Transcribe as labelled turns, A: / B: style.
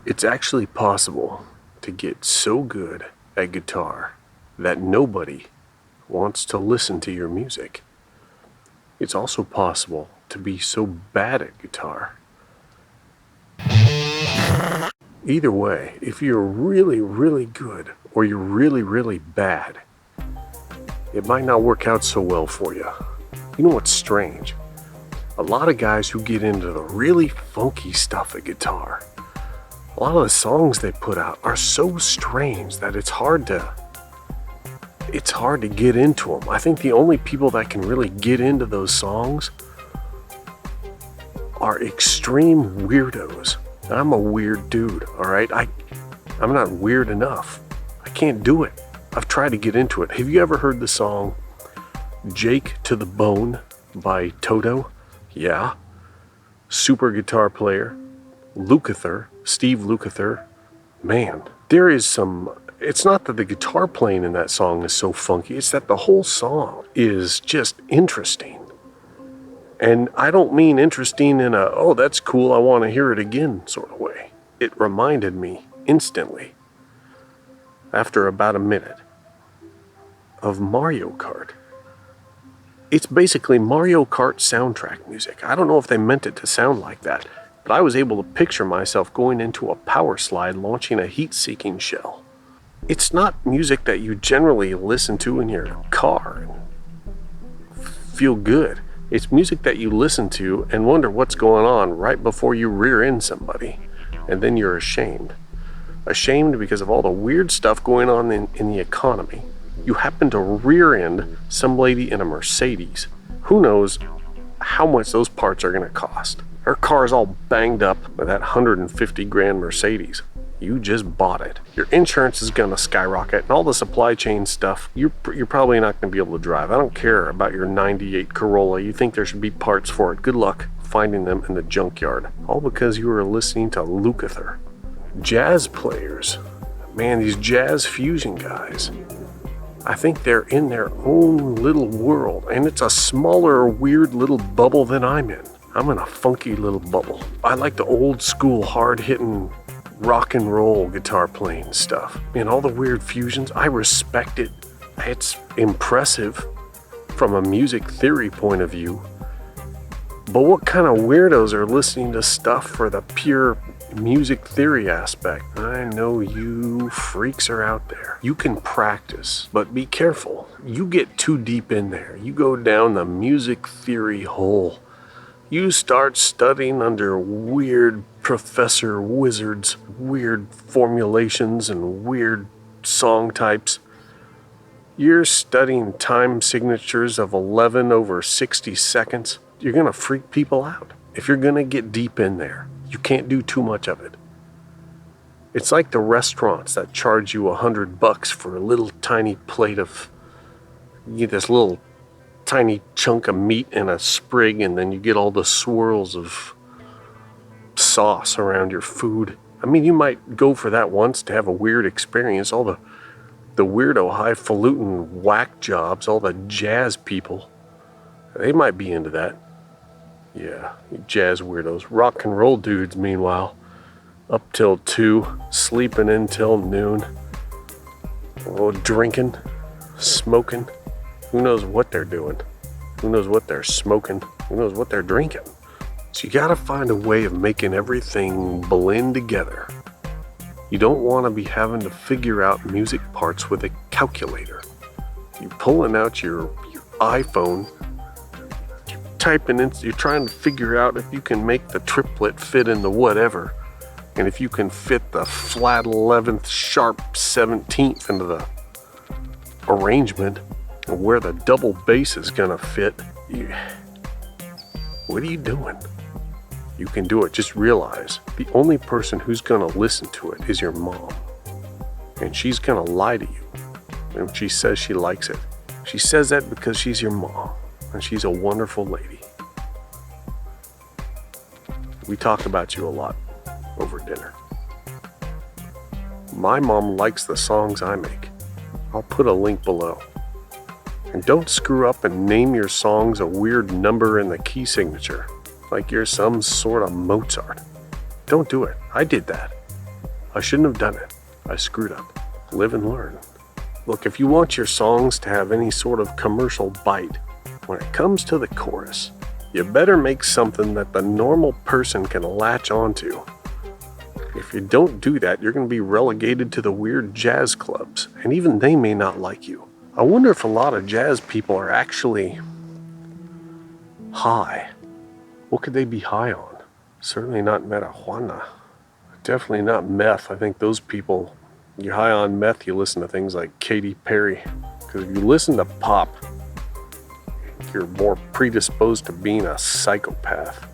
A: It's actually possible to get so good at guitar that nobody wants to listen to your music. It's also possible to be so bad at guitar. Either way, if you're really, really good or you're really, really bad, it might not work out so well for you. You know what's strange? A lot of guys who get into the really funky stuff at guitar, a lot of the songs they put out are so strange that it's hard to get into them. I think the only people that can really get into those songs are extreme weirdos. I'm a weird dude, all right? I'm not weird enough. I can't do it. I've tried to get into it. Have you ever heard the song Jake to the Bone by Toto? Yeah. Super guitar player, Lucather, Steve Lucather. Man, there is some... It's not that the guitar playing in that song is so funky, it's that the whole song is just interesting. And I don't mean interesting in a, oh, that's cool, I want to hear it again sort of way. It reminded me instantly, after about a minute, of Mario Kart. It's basically Mario Kart soundtrack music. I don't know if they meant it to sound like that, but I was able to picture myself going into a power slide launching a heat-seeking shell. It's not music that you generally listen to in your car and feel good. It's music that you listen to and wonder what's going on right before you rear end somebody. And then you're ashamed. Ashamed because of all the weird stuff going on in the economy. You happen to rear end some lady in a Mercedes. Who knows how much those parts are going to cost. Her car's all banged up with that 150 grand Mercedes. You just bought it. Your insurance is going to skyrocket and all the supply chain stuff, you're probably not going to be able to drive. I don't care about your 98 Corolla. You think there should be parts for it. Good luck finding them in the junkyard. All because you were listening to Lucather. Jazz players. Man, these jazz fusion guys. I think they're in their own little world, and it's a smaller, weird little bubble than I'm in. I'm in a funky little bubble. I like the old school, hard-hitting rock and roll guitar playing stuff. And all the weird fusions, I respect it. It's impressive from a music theory point of view. But what kind of weirdos are listening to stuff for the pure music theory aspect? I know you freaks are out there. You can practice, but be careful. You get too deep in there. You go down the music theory hole. You start studying under weird professor wizards, weird formulations and weird song types. You're studying time signatures of 11 over 60 seconds. You're going to freak people out. If you're going to get deep in there, you can't do too much of it. It's like the restaurants that charge you $100 for a little tiny plate of, you get this little tiny chunk of meat and a sprig, and then you get all the swirls of sauce around your food. I mean, you might go for that once to have a weird experience. All the weirdo highfalutin whack jobs, all the jazz people, they might be into that. Yeah, jazz weirdos. Rock and roll dudes, meanwhile, up till 2, sleeping until noon. Oh, drinking, smoking. Who knows what they're doing? Who knows what they're smoking? Who knows what they're drinking? So you gotta find a way of making everything blend together. You don't want to be having to figure out music parts with a calculator. You're pulling out your iPhone, you're trying to figure out if you can make the triplet fit in the whatever, and if you can fit the flat 11th sharp 17th into the arrangement, and where the double bass is gonna fit. What are you doing? You can do it. Just realize the only person who's gonna listen to it is your mom, and she's gonna lie to you when she says she likes it. She says that because she's your mom, and she's a wonderful lady. We talk about you a lot over dinner. My mom likes the songs I make. I'll put a link below. And don't screw up and name your songs a weird number in the key signature, like you're some sort of Mozart. Don't do it. I did that. I shouldn't have done it. I screwed up. Live and learn. Look, if you want your songs to have any sort of commercial bite, when it comes to the chorus, you better make something that the normal person can latch onto. If you don't do that, you're going to be relegated to the weird jazz clubs, and even they may not like you. I wonder if a lot of jazz people are actually high. What could they be high on? Certainly not marijuana. Definitely not meth. I think those people, you're high on meth, you listen to things like Katy Perry. Because if you listen to pop, you're more predisposed to being a psychopath.